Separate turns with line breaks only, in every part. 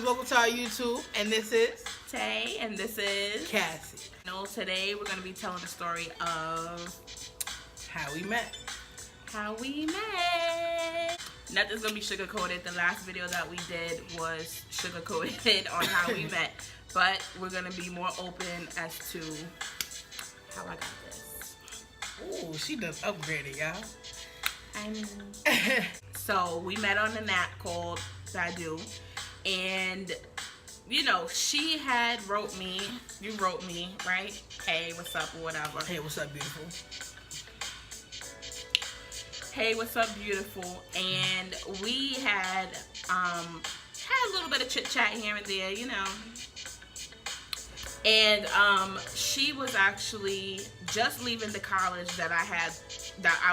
guys, welcome to our YouTube, and this is
Tay, and this is
Cassie.
Today we're going to be telling the story of
How we met.
Nothing's going to be sugar-coated. The last video that we did was sugar-coated on how we met, but we're going to be more open as to how I got this.
Ooh, she does upgraded, y'all.
I mean, so we met on an app called Badu, and you know, she had wrote me, you wrote me, right? Hey, what's up, or whatever.
Hey, what's up, beautiful?
Hey, what's up, beautiful? And we had a little bit of chit chat here and there, you know. And she was actually just leaving the college that I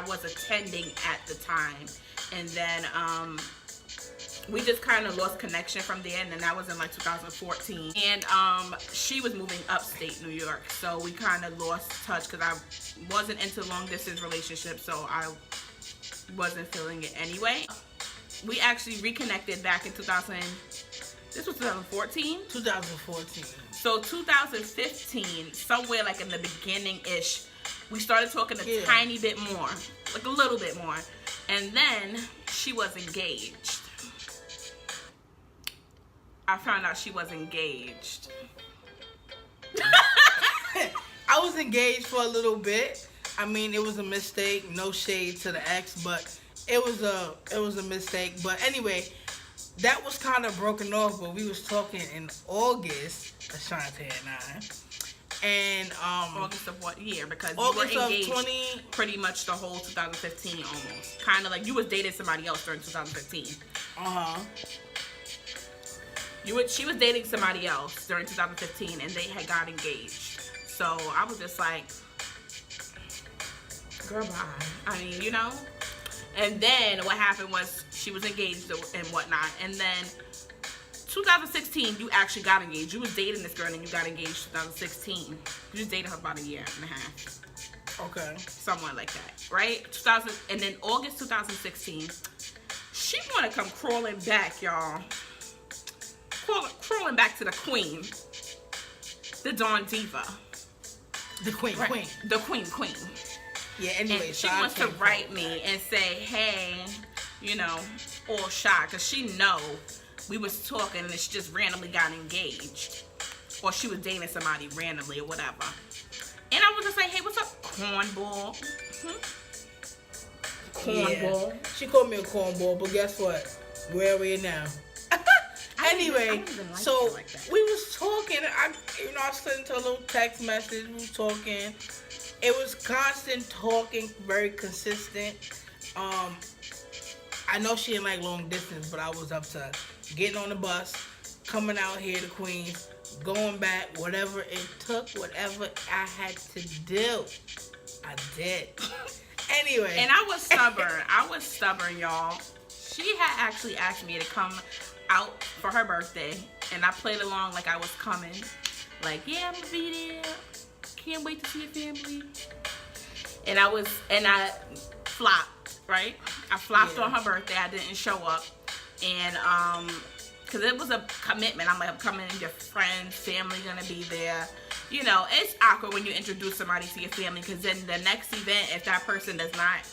was attending at the time, and then we just kind of lost connection from there, and then that was in like 2014. And she was moving upstate New York, so we kind of lost touch because I wasn't into long distance relationships, so I wasn't feeling it anyway. We actually reconnected back in 2014.
2014.
So 2015, somewhere like in the beginning-ish, we started talking a tiny bit more, like a little bit more, and then she was engaged. I found out she was engaged.
I was engaged for a little bit. I mean, it was a mistake. No shade to the ex, but it was a mistake. But anyway, that was kind of broken off. But we was talking in August, Ashanti and I. And
August of what year? Because
August
you were engaged
of
pretty much the whole 2015 almost. Kind of like you was dating somebody else during 2015. She was dating somebody else during 2015, and they had got engaged. So I was just like, girl, bye. I mean, you know. And then what happened was she was engaged and whatnot, and then 2016, you actually got engaged. You was dating this girl and you got engaged 2016. You was dating her about a year and a half.
Okay.
Somewhere like that, right? And then August 2016, she want to come crawling back, y'all. Crawling back to the queen. The Dawn Diva.
The queen,
right.
queen.
The queen.
Yeah, anyway.
And she wants to write me and say, hey, you know, all shy, because she know we was talking and she just randomly got engaged, or she was dating somebody randomly or whatever. And I was just like, hey, what's up, cornball? Cornball.
Yeah. She called me a cornball, but guess what? Where are we now? Anyway, so we was talking. I sent her a little text message. We was talking. It was constant talking, very consistent. I know she didn't like long distance, but I was up to getting on the bus, coming out here to Queens, going back, whatever it took, whatever I had to do, I did. Anyway.
And I was stubborn, y'all. She had actually asked me to come out for her birthday, and I played along like I was coming. Like, yeah, I'm gonna be there. Can't wait to see your family. And I flopped, right? I flopped on her birthday. I didn't show up. And because it was a commitment. I'm like, I'm coming, your friends, family gonna be there. You know, it's awkward when you introduce somebody to your family, because then the next event, if that person does not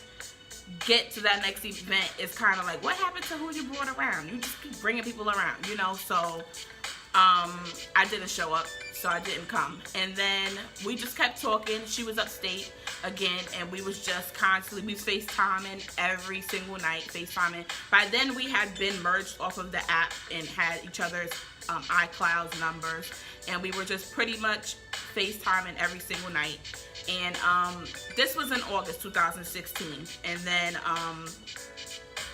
get to that next event, it's kind of like, what happened to who you brought around? You just keep bringing people around, you know. So I didn't show up, so I didn't come. And then we just kept talking. She was upstate again, and we was just constantly, we was FaceTiming every single night, FaceTiming. By then we had been merged off of the app and had each other's iCloud numbers, and we were just pretty much FaceTiming every single night. And this was in August 2016, and then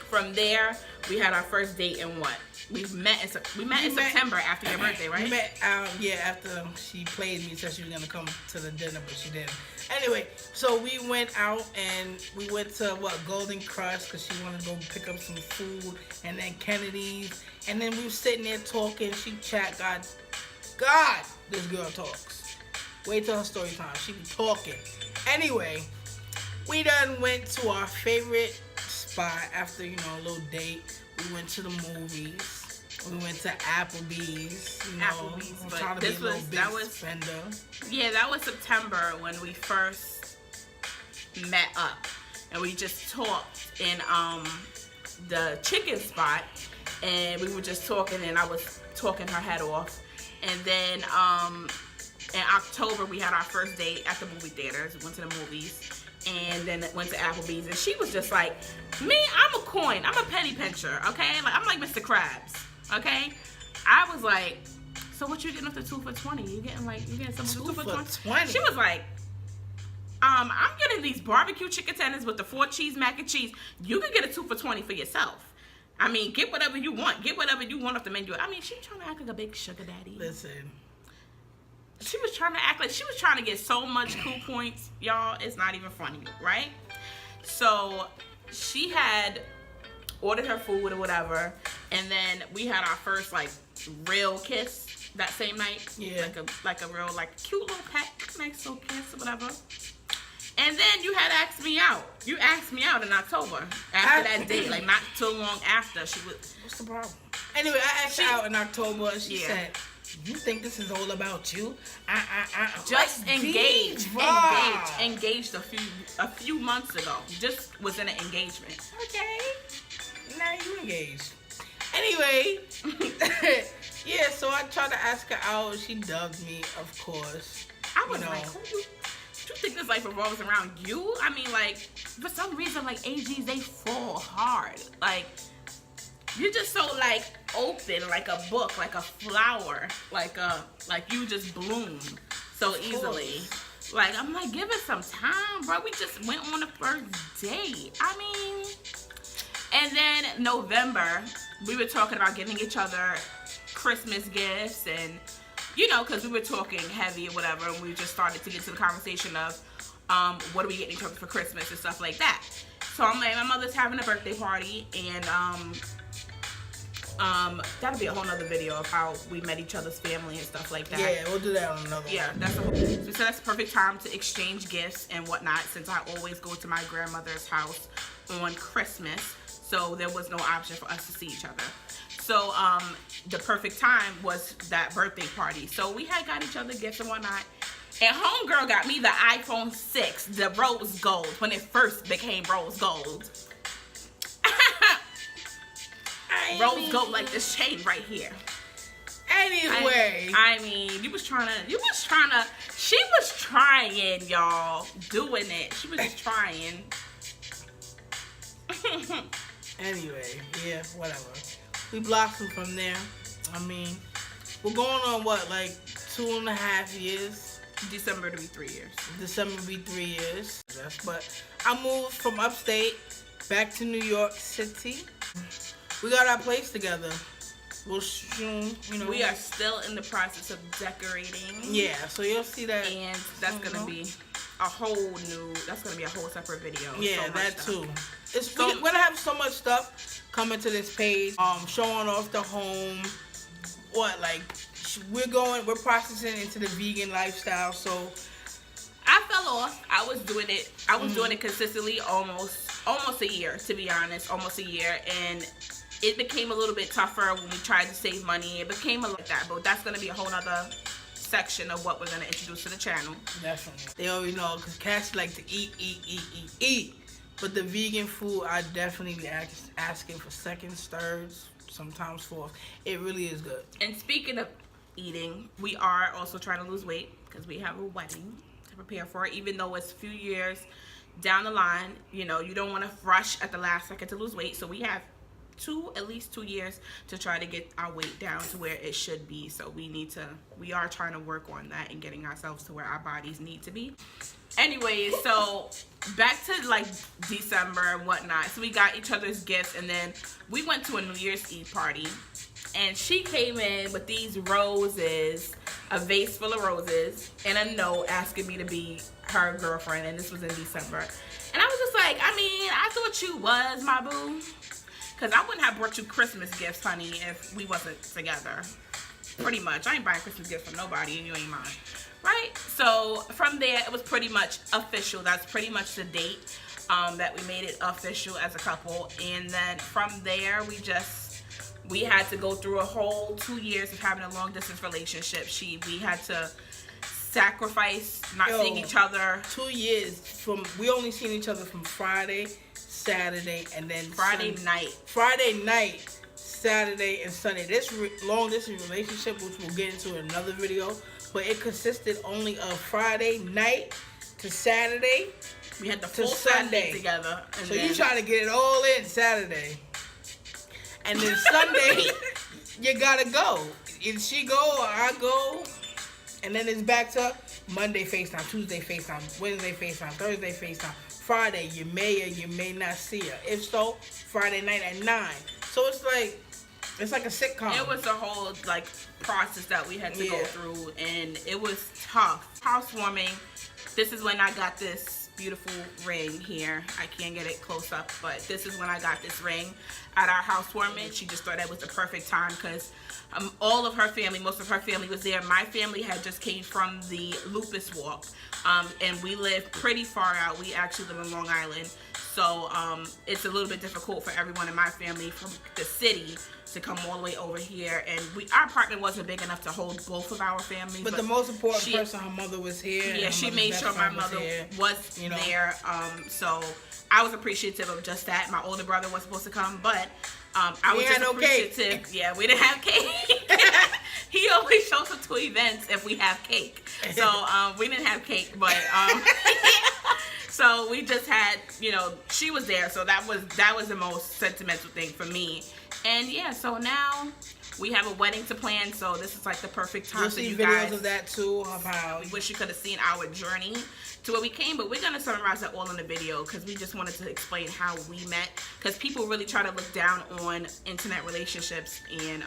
from there we had our first date in what? We met in September after your birthday, right?
We met, after she played me, said she was gonna come to the dinner, but she didn't. Anyway, so we went out and we went to Golden Crust, because she wanted to go pick up some food, and then Kennedy's, and then we were sitting there talking. She chat, God, this girl talks. Wait till her story time. She be talking. Anyway, we done went to our favorite spot after, a little date. We went to the movies. We went to Applebee's. You know,
Applebee's,
I'm
but
trying to
this
be a little
was-
big
that was-
spender.
Yeah, that was September when we first met up, and we just talked in the chicken spot, and we were just talking, and I was talking her head off, and then in October we had our first date at the movie theaters. We went to the movies, and then went to Applebee's, and she was just like, me, I'm a coin, I'm a penny pincher, okay? Like, I'm like Mr. Krabs, okay? I was like, so what you getting off the 2 for $20? You getting some 2 for 20? She was like, I'm getting these barbecue chicken tenders with the 4 cheese mac and cheese. You can get a 2 for $20 for yourself. I mean, get whatever you want. Get whatever you want off the menu. I mean, she trying to act like a big sugar daddy.
Listen.
She was trying to act like she was trying to get so much cool points, y'all. It's not even funny, right? So she had ordered her food or whatever, and then we had our first like real kiss that same night.
Yeah.
Like a real like cute little peck, nice little kiss or whatever. And then you had asked me out. You asked me out in October after that date, like not too long after. She was.
What's the problem? Anyway, I asked her out in October, and she
Yeah.
said, "You think this is all about you?"
Just
Like,
engaged a few months ago. Just was in an engagement.
Okay. Now you engaged. Anyway, yeah. So I tried to ask her out. She dubbed me, of course.
I was
You know.
like, who you think this life revolves around you? I mean, like, for some reason, like, AGs, they fall hard. Like, you're just so, like, open, like a book, like a flower, like you just bloom so easily. Like, I'm like, give it some time, bro. We just went on the first date. I mean, and then November, we were talking about getting each other Christmas gifts, and you know, because we were talking heavy or whatever, and we just started to get to the conversation of what are we getting each other for Christmas and stuff like that. So I'm like, my mother's having a birthday party, and that'll be a whole nother video of how we met each other's family and stuff like that.
Yeah, we'll do that on another one.
Yeah, that's a whole. So that's the perfect time to exchange gifts and whatnot, since I always go to my grandmother's house on Christmas, so there was no option for us to see each other. So the perfect time was that birthday party. So we had got each other gifts and whatnot. And homegirl got me the iPhone 6, the rose gold, when it first became rose gold. Rose gold like this chain right here.
Anyway.
I mean, she was trying, y'all, doing it. She was just trying.
Anyway, yeah, whatever. We blossomed from there. I mean, we're going on what, like 2.5 years?
December to be 3 years.
December will be 3 years. But I moved from upstate back to New York City. We got our place together. We'll soon, you know.
We are still in the process of decorating.
Yeah, so you'll see that.
And that's gonna be a whole separate video.
Yeah,
So much
that
stuff.
too. We're gonna have so much stuff coming to this page. Showing off the home. We're processing into the vegan lifestyle. So
I fell off. I was doing it. Doing it consistently almost a year, to be honest, almost a year, and it became a little bit tougher when we tried to save money. It became like that, but that's gonna be a whole nother section of what we're gonna introduce to the channel.
definitely, they already know because Cassie like to eat. But the vegan food, I definitely be asking for seconds, thirds, sometimes fourth. It really is good.
And speaking of eating, we are also trying to lose weight because we have a wedding to prepare for, even though it's a few years down the line. You know, you don't want to rush at the last second to lose weight, so we have at least 2 years to try to get our weight down to where it should be. So we are trying to work on that and getting ourselves to where our bodies need to be. Anyways, so back to like December and whatnot. So we got each other's gifts, and then we went to a New Year's Eve party, and she came in with these roses, a vase full of roses, and a note asking me to be her girlfriend, and this was in December. And I was just like, I mean, I thought you was my boo. Because I wouldn't have brought you Christmas gifts, honey, if we wasn't together. Pretty much. I ain't buying Christmas gifts from nobody, and you ain't mine. Right? So, from there, it was pretty much official. That's pretty much the date that we made it official as a couple. And then, from there, we just We had to go through a whole 2 years of having a long distance relationship. We had to sacrifice not seeing each other.
2 years we only seen each other from Friday, Saturday, and then
Friday night,
Saturday, and Sunday. This long distance relationship, which we'll get into in another video, but it consisted only of Friday night to Saturday.
We had the full Sunday together. And
so you try to get it all in Saturday. And then Sunday, you gotta go. Either she go or I go. And then it's back to Monday FaceTime, Tuesday FaceTime, Wednesday FaceTime, Thursday FaceTime. Friday, you may or you may not see her. If so, Friday night at 9. So it's like a sitcom.
It was a whole process that we had to go through, and it was tough. Housewarming. This is when I got this beautiful ring here. I can't get it close up, but this is when I got this ring at our housewarming. She just thought that was the perfect time because all of her family, most of her family was there. My family had just came from the Lupus Walk, and we live pretty far out. We actually live in Long Island, so it's a little bit difficult for everyone in my family from the city to come all the way over here, and our apartment wasn't big enough to hold both of our families.
But the most important person, her mother was here.
Yeah, she made sure my mother was there. So I was appreciative of just that. My older brother was supposed to come, but I was just appreciative. Cake. Yeah, we didn't have cake. He always shows up to events if we have cake. So we didn't have cake, but so we just had, she was there. So that was the most sentimental thing for me. And yeah, so now we have a wedding to plan, so this is like the perfect time.
You'll see videos of that too, of how
we wish you could have seen our journey to where we came, but we're gonna summarize that all in the video because we just wanted to explain how we met, because people really try to look down on internet relationships and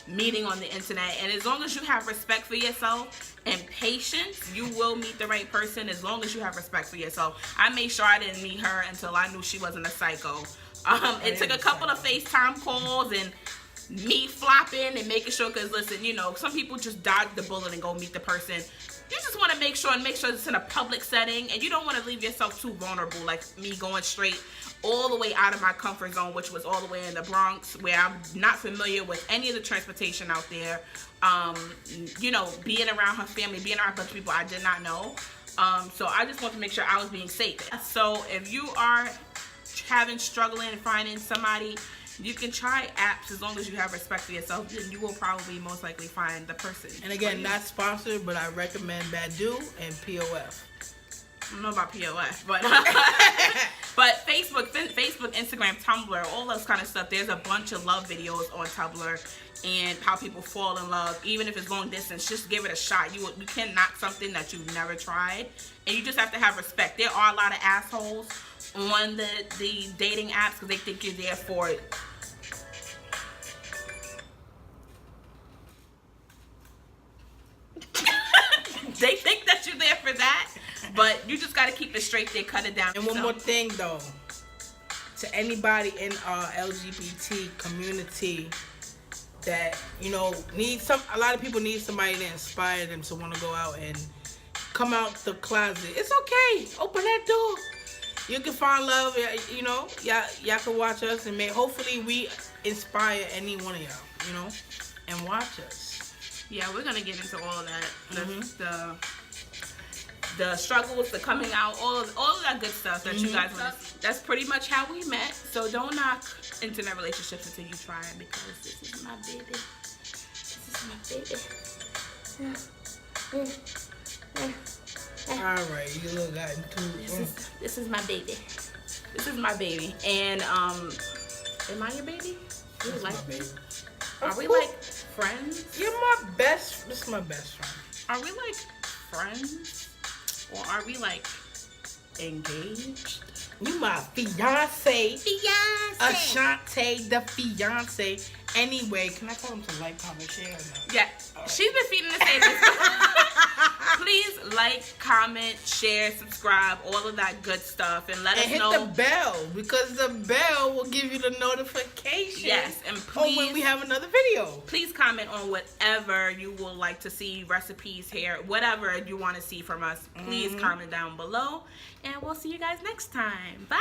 meeting on the internet. And as long as you have respect for yourself and patience, you will meet the right person. As long as you have respect for yourself. I made sure I didn't meet her until I knew she wasn't a psycho. It took a couple of FaceTime calls and me flopping and making sure, because listen, some people just dodge the bullet and go meet the person. You just want to make sure it's in a public setting, and you don't want to leave yourself too vulnerable, like me going straight all the way out of my comfort zone, which was all the way in the Bronx, where I'm not familiar with any of the transportation out there. Being around her family, being around a bunch of people I did not know. So I just want to make sure I was being safe. So if you are struggling and finding somebody, you can try apps. As long as you have respect for yourself, then you will probably most likely find the person.
And again, not sponsored, but I recommend Badu and POF.
I don't know about POF, but but Facebook, Instagram, Tumblr, all those kind of stuff. There's a bunch of love videos on Tumblr and how people fall in love, even if it's long distance. Just give it a shot. You can't knock something that you've never tried, and you just have to have respect. There are a lot of assholes on the dating apps because they think you're there for it. They think that you're there for that, but you just got to keep it straight there, cut it down.
And one more thing though, to anybody in our LGBT community that needs a lot of people need somebody to inspire them to want to go out and come out the closet. It's okay. Open that door. You can find love. Y'all can watch us, and hopefully we inspire any one of y'all. And watch us.
Yeah, we're gonna get into all of that. The struggles, the coming out, all of that good stuff that you guys want to see. That's pretty much how we met. So don't knock internet relationships until you try it, because this is my baby.
All right, you look got into.
This is my baby. This is my baby. And am I your baby? You like me? Are we like friends?
You're my best. This is my best friend.
Are we like friends, or are we like engaged?
You my fiance. Ashante, the fiance. Anyway, can I tell him to like, comment, share? Or no?
Yeah, right. She's been feeding the table. Please like, comment, share, subscribe, all of that good stuff, and let us know.
And hit the bell, because the bell will give you the notification.
Yes, and please,
when we have another video.
Please comment on whatever you would like to see, recipes, hair, whatever you want to see from us. Please comment down below, and we'll see you guys next time. Bye.